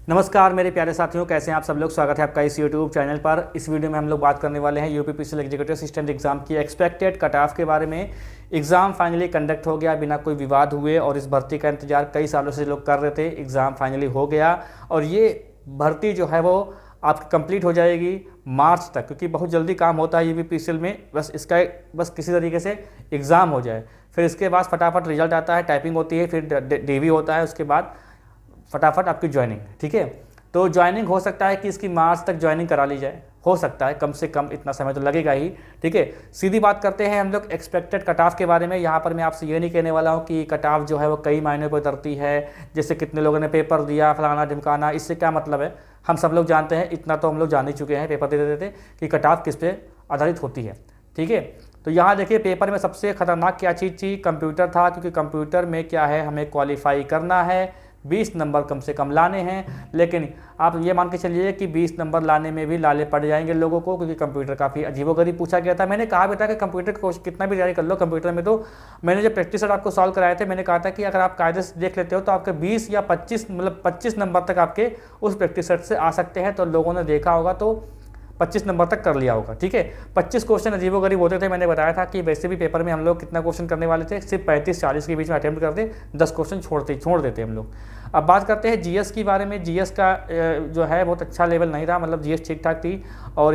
नमस्कार मेरे प्यारे साथियों, कैसे हैं आप सब लोग। स्वागत है आपका इस यूट्यूब चैनल पर। इस वीडियो में हम लोग बात करने वाले हैं यूपीपीसीएल एग्जीक्यूटिव असिस्टेंट एग्जाम की एक्सपेक्टेड कट ऑफ के बारे में। एग्ज़ाम फाइनली कंडक्ट हो गया बिना कोई विवाद हुए, और इस भर्ती का इंतजार कई सालों से लोग कर रहे थे। एग्ज़ाम फाइनली हो गया और ये भर्ती जो है वो आपकी कंप्लीट हो जाएगी मार्च तक, क्योंकि बहुत जल्दी काम होता है यूपीपीसीएल में। बस किसी तरीके से एग्ज़ाम हो जाए, फिर इसके बाद फटाफट रिजल्ट आता है, टाइपिंग होती है, फिर डीवी होता है, उसके बाद फटाफट आपकी ज्वाइनिंग। ठीक है, तो ज्वाइनिंग हो सकता है कि इसकी मार्च तक ज्वाइनिंग करा ली जाए, हो सकता है, कम से कम इतना समय तो लगेगा ही। ठीक है, सीधी बात करते हैं हम लोग एक्सपेक्टेड कट ऑफ के बारे में। यहाँ पर मैं आपसे ये नहीं कहने वाला हूँ कि कट ऑफ जो है वो कई महीनों पर उतरती है, जैसे कितने लोगों ने पेपर दिया, फलाना ढिमकाना। इससे क्या मतलब है, हम सब लोग जानते हैं, इतना तो हम लोग जान ही चुके हैं पेपर देते देते कि कट ऑफ किस पे आधारित होती है। ठीक है, तो यहाँ देखिए पेपर में सबसे खतरनाक क्या चीज़ थी, कंप्यूटर था, क्योंकि कंप्यूटर में क्या है, हमें क्वालिफाई करना है, 20 नंबर कम से कम लाने हैं। लेकिन आप ये मान के चलिए कि 20 नंबर लाने में भी लाले पड़ जाएंगे लोगों को, क्योंकि कंप्यूटर काफ़ी अजीबोगरीब पूछा गया था। मैंने कहा भी था कि कंप्यूटर का कोर्स कितना भी तैयारी कर लो, कंप्यूटर में तो मैंने जो प्रैक्टिस सेट आपको सॉल्व कराए थे, मैंने कहा था कि अगर आप कायदे से देख लेते हो तो आपके 20 या 25 मतलब 25 नंबर तक आपके उस प्रैक्टिस सेट से आ सकते हैं। तो लोगों ने देखा होगा तो 25 नंबर तक कर लिया होगा। ठीक है, 25 क्वेश्चन अजीबोगरीब होते थे। मैंने बताया था कि वैसे भी पेपर में हम लोग कितना क्वेश्चन करने वाले थे, सिर्फ 35-40 के बीच में अटेम्प्ट करते, 10 क्वेश्चन छोड़ देते हम लोग। अब बात करते हैं जीएस के बारे में। जीएस का जो है बहुत अच्छा लेवल नहीं रहा, मतलब जीएस ठीक ठाक थी, और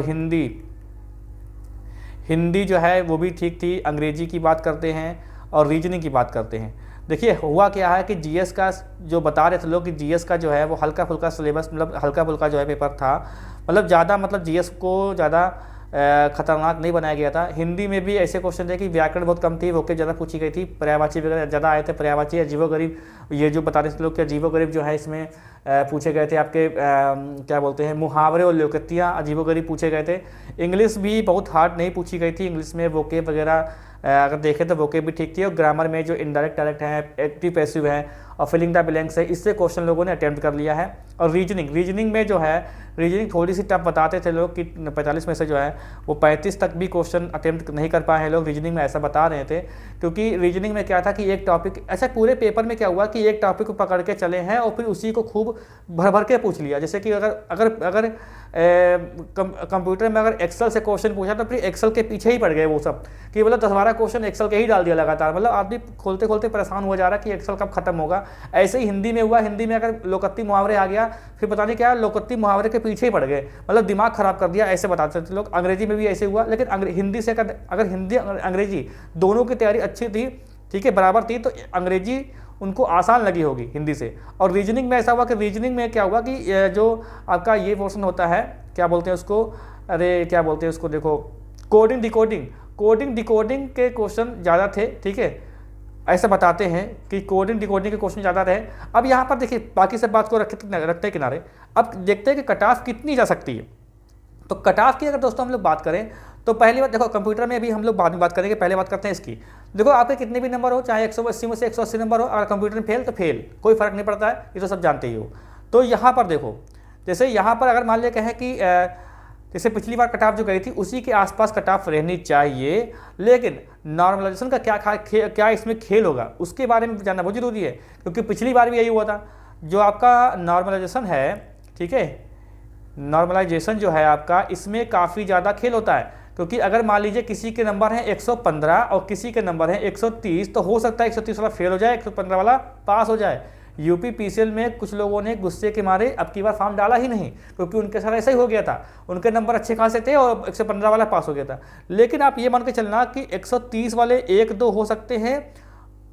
हिंदी जो है वो भी ठीक थी। अंग्रेजी की बात करते हैं और रीजनिंग की बात करते हैं। देखिए हुआ क्या है कि जीएस का जो बता रहे थे लोग कि जीएस का जो है वो हल्का फुल्का सिलेबस, मतलब हल्का फुल्का जो है पेपर था, मतलब ज़्यादा, मतलब जीएस को ज़्यादा खतरनाक नहीं बनाया गया था। हिंदी में भी ऐसे क्वेश्चन थे कि व्याकरण बहुत कम थी, वोके ज़्यादा पूछी गई थी, पर्यायवाची वगैरह ज़्यादा आए थे। पर्यायवाची अजीबोगरीब, ये जो बता रहे थे लोग कि अजीबोगरीब जो है इसमें पूछे गए थे आपके क्या बोलते हैं, मुहावरे और लोकोक्तियाँ अजीबोगरीब पूछे गए थे। इंग्लिश भी बहुत हार्ड नहीं पूछी गई थी, इंग्लिश में वोके वगैरह अगर देखें तो वोके भी ठीक थी। और ग्रामर में जो इनडायरेक्ट डायरेक्ट है, एक्टिव पैसिव है और फिलिंग द ब्लैंक्स है, इससे क्वेश्चन लोगों ने अटेम्प्ट कर लिया है। और रीजनिंग में जो है, रीजनिंग थोड़ी सी टफ बताते थे लोग कि 45 में से जो है वो 35 तक भी क्वेश्चन अटेम्प्ट नहीं कर पाए हैं लोग। रीजनिंग में ऐसा बता रहे थे, क्योंकि रीजनिंग में क्या था कि एक टॉपिक, ऐसा पूरे पेपर में क्या हुआ कि एक टॉपिक को पकड़ के चले हैं और फिर उसी को खूब भर भर के पूछ लिया। जैसे कि अगर कंप्यूटर में अगर एक्सेल से क्वेश्चन पूछा तो फिर एक्सेल के पीछे ही पड़ गए वो सब, कि मतलब 10-12 क्वेश्चन एक्सेल के ही डाल दिया लगातार। मतलब आदमी खोलते खोलते परेशान हो जा रहा है कि एक्सेल कब खत्म होगा। ऐसे ही हिंदी में हुआ, हिंदी में अगर लोकोक्ति मुहावरे आ गया, फिर पता नहीं क्या लोकोक्ति मुहावरे के पीछे ही पड़ गए, मतलब दिमाग खराब कर दिया, ऐसे बताते थे लोग। अंग्रेजी में भी ऐसे हुआ, लेकिन हिंदी से अगर हिंदी अंग्रेजी दोनों की तैयारी अच्छी थी, ठीक है, बराबर थी, तो अंग्रेजी उनको आसान लगी होगी हिंदी से। और रीजनिंग में ऐसा हुआ कि रीजनिंग में क्या हुआ कि जो आपका ये पोर्शन होता है, क्या बोलते हैं उसको, अरे क्या बोलते हैं उसको, देखो, कोडिंग डिकोडिंग के क्वेश्चन ज़्यादा थे। ठीक है, ऐसा बताते हैं कि कोडिंग डिकोडिंग के क्वेश्चन ज़्यादा रहे। अब यहाँ पर देखिए बाकी सब बात को रखते हैं किनारे, अब देखते हैं कि कट ऑफ कितनी जा सकती है। तो कट ऑफ की अगर दोस्तों हम लोग बात करें तो पहली बात देखो, कंप्यूटर में अभी हम लोग बाद में बात करेंगे, पहले बात करते हैं इसकी। देखो आपके कितने भी नंबर हो, चाहे 180 में से 180 नंबर हो, अगर कंप्यूटर में फेल तो फेल, कोई फर्क नहीं पड़ता है, ये तो सब जानते ही हो। तो यहाँ पर देखो, जैसे यहाँ पर अगर मान लिया कहें कि जैसे पिछली बार कट ऑफ जो गई थी उसी के आसपास कट ऑफ रहनी चाहिए, लेकिन नॉर्मलाइजेशन का क्या इसमें खेल होगा उसके बारे में जानना बहुत जरूरी है, क्योंकि पिछली बार भी यही हुआ था। जो आपका नॉर्मलाइजेशन है, ठीक है, नॉर्मलाइजेशन जो है आपका, इसमें काफ़ी ज़्यादा खेल होता है। क्योंकि अगर मान लीजिए किसी के नंबर हैं 115 और किसी के नंबर हैं 130, तो हो सकता है 130 वाला फेल हो जाए, 115 वाला पास हो जाए। यूपीपीसीएल में कुछ लोगों ने गुस्से के मारे अब की बार फॉर्म डाला ही नहीं, क्योंकि उनके साथ ऐसा ही हो गया था, उनके नंबर अच्छे खासे थे और 115 वाला पास हो गया था। लेकिन आप ये मान के चलना कि 130 वाले 1-2 हो सकते हैं,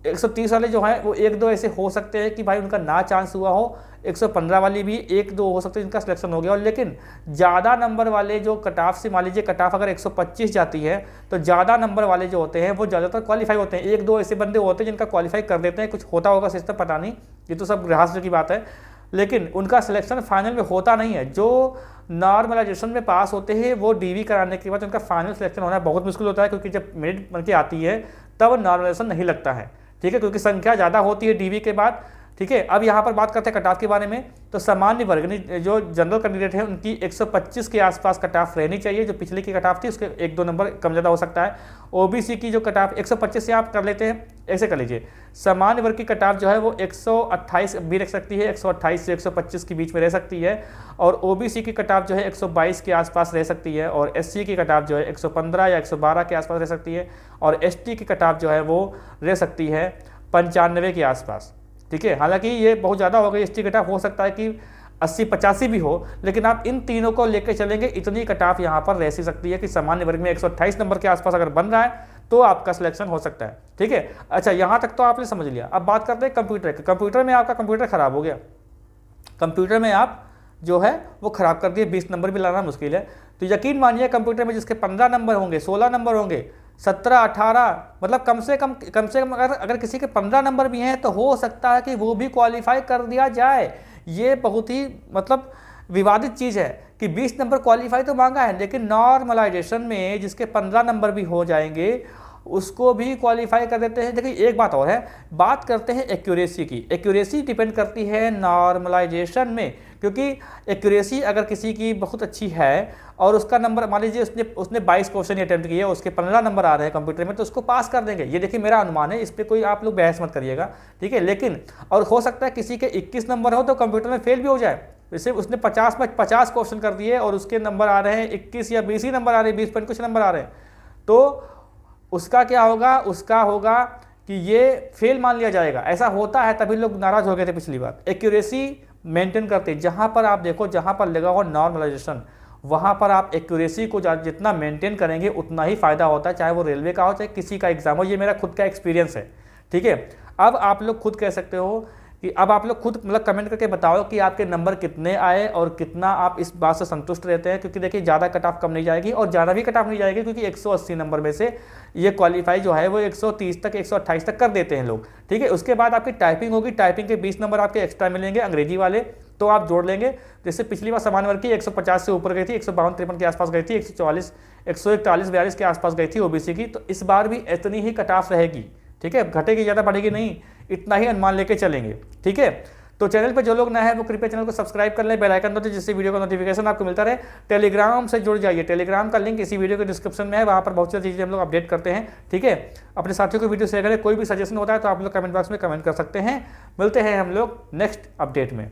130 वाले जो हैं वो 1-2 ऐसे हो सकते हैं कि भाई उनका ना चांस हुआ हो, 115 वाली भी 1-2 हो सकते हैं जिनका सिलेक्शन हो गया हो। लेकिन ज़्यादा नंबर वाले जो कट ऑफ से, मान लीजिए कट ऑफ अगर 125 जाती है, तो ज़्यादा नंबर वाले जो होते हैं वो ज़्यादातर क्वालिफाई होते हैं। 1-2 ऐसे बंदे होते हैं जिनका क्वालिफाई कर देते हैं, कुछ होता होगा सिस्टम पता नहीं, ये तो सब रहस्य की बात है, लेकिन उनका सिलेक्शन फाइनल में होता नहीं है। जो नॉर्मलाइजेशन में पास होते हैं वो डीवी कराने के बाद उनका फाइनल सिलेक्शन होना बहुत मुश्किल होता है, क्योंकि जब मेरिट बन के आती है तब नॉर्मलाइजेशन नहीं लगता है। ठीक है, क्योंकि संख्या ज़्यादा होती है डीवी के बाद। ठीक है, अब यहाँ पर बात करते हैं कट ऑफ के बारे में। तो सामान्य वर्ग जो जनरल कैंडिडेट है उनकी 125 के आसपास कट ऑफ रहनी चाहिए। जो पिछले की कट ऑफ थी उसके 1-2 नंबर कम ज़्यादा हो सकता है। ओबीसी की जो कट ऑफ 125 से आप कर लेते हैं, ऐसे कर लीजिए, सामान्य वर्ग की कट ऑफ जो है वो 128 भी रख सकती है, 128 से 125 के बीच में रह सकती है, और ओबीसी की कट ऑफ जो है 122 के आसपास रह सकती है, और एससी की कट ऑफ जो है 115 या 112 के आसपास रह सकती है, और एसटी की कट ऑफ जो है वो रह सकती है 95 के आसपास। ठीक है, हालांकि ये बहुत ज़्यादा हो गई, एसटी कट ऑफ हो सकता है कि 80-85 भी हो, लेकिन आप इन तीनों को लेकर चलेंगे, इतनी कट ऑफ यहाँ पर रह सकती है कि सामान्य वर्ग में 128 नंबर के आसपास अगर बन रहा है तो आपका सिलेक्शन हो सकता है। ठीक है, अच्छा यहाँ तक तो आपने समझ लिया। अब बात करते हैं कंप्यूटर की। कंप्यूटर में आपका कंप्यूटर खराब हो गया, कंप्यूटर में आप जो है वो खराब कर दिए, 20 नंबर भी लाना मुश्किल है। तो यकीन मानिए कंप्यूटर में जिसके 15 नंबर होंगे, 16 नंबर होंगे, 17, 18, मतलब कम से कम अगर किसी के 15 नंबर भी हैं तो हो सकता है कि वो भी क्वालिफाई कर दिया जाए। ये बहुत ही मतलब विवादित चीज़ है कि 20 नंबर क्वालिफाई तो मांगा है, लेकिन नॉर्मलाइजेशन में जिसके 15 नंबर भी हो जाएंगे उसको भी क्वालिफाई कर देते हैं। देखिए एक बात और है, बात करते हैं एक्यूरेसी की। एक्यूरेसी डिपेंड करती है नॉर्मलाइजेशन में, क्योंकि एक्यूरेसी अगर किसी की बहुत अच्छी है और उसका नंबर मान लीजिए उसने 22 क्वेश्चन अटैम्प्ट किए, उसके 15 नंबर आ रहे हैं कंप्यूटर में, तो उसको पास कर देंगे। ये देखिए मेरा अनुमान है, इस पर कोई आप लोग बहस मत करिएगा। ठीक है, लेकिन और हो सकता है किसी के 21 नंबर हो तो कंप्यूटर में फेल भी हो जाए। जैसे उसने 50 में 50 क्वेश्चन कर दिए और उसके नंबर आ रहे हैं 21 या 20 ही नंबर आ रहे हैं, 20 पॉइंट कुछ नंबर आ रहे हैं, तो उसका क्या होगा, उसका होगा कि ये फेल मान लिया जाएगा। ऐसा होता है, तभी लोग नाराज हो गए थे पिछली बार। एक्यूरेसी मेंटेन करते, जहां पर आप देखो जहां पर लगा हो नॉर्मलाइजेशन, वहां पर आप एक्यूरेसी को जितना मेंटेन करेंगे उतना ही फायदा होता है, चाहे वो रेलवे का हो चाहे किसी का एग्जाम हो। ये मेरा खुद का एक्सपीरियंस है। ठीक है, अब आप लोग खुद कह सकते हो कि अब आप लोग खुद मतलब कमेंट करके बताओ कि आपके नंबर कितने आए और कितना आप इस बात से संतुष्ट रहते हैं, क्योंकि देखिए ज़्यादा कट ऑफ कम नहीं जाएगी और ज़्यादा भी कट ऑफ नहीं जाएगी, क्योंकि 180 नंबर में से ये क्वालिफाई जो है वो 130 तक 128 तक कर देते हैं लोग। ठीक है, उसके बाद आपकी टाइपिंग होगी, टाइपिंग के 20 नंबर आपके एक्स्ट्रा मिलेंगे अंग्रेजी वाले, तो आप जोड़ लेंगे। जैसे पिछली बार सामान्य वर्ग की 150 से ऊपर गई थी, 152-53 के आसपास गई थी, 141, 142 के आसपास गई थी ओबीसी की, तो इस बार भी इतनी ही कट ऑफ रहेगी। ठीक है, घटेगी, ज़्यादा बढ़ेगी नहीं, इतना ही अनुमान लेके चलेंगे। ठीक है, तो चैनल पे जो लोग नए हैं वो कृपया चैनल को सब्सक्राइब कर लें, बेल आइकन दो जिससे वीडियो का नोटिफिकेशन आपको मिलता रहे। टेलीग्राम से जुड़ जाइए, टेलीग्राम का लिंक इसी वीडियो के डिस्क्रिप्शन में है, वहाँ पर बहुत सारी चीज़ें हम लोग अपडेट करते हैं। ठीक है, अपने साथियों को वीडियो शेयर करें, कोई भी सजेशन होता है तो आप लोग कमेंट बॉक्स में कमेंट कर सकते हैं। मिलते हैं हम लोग नेक्स्ट अपडेट में।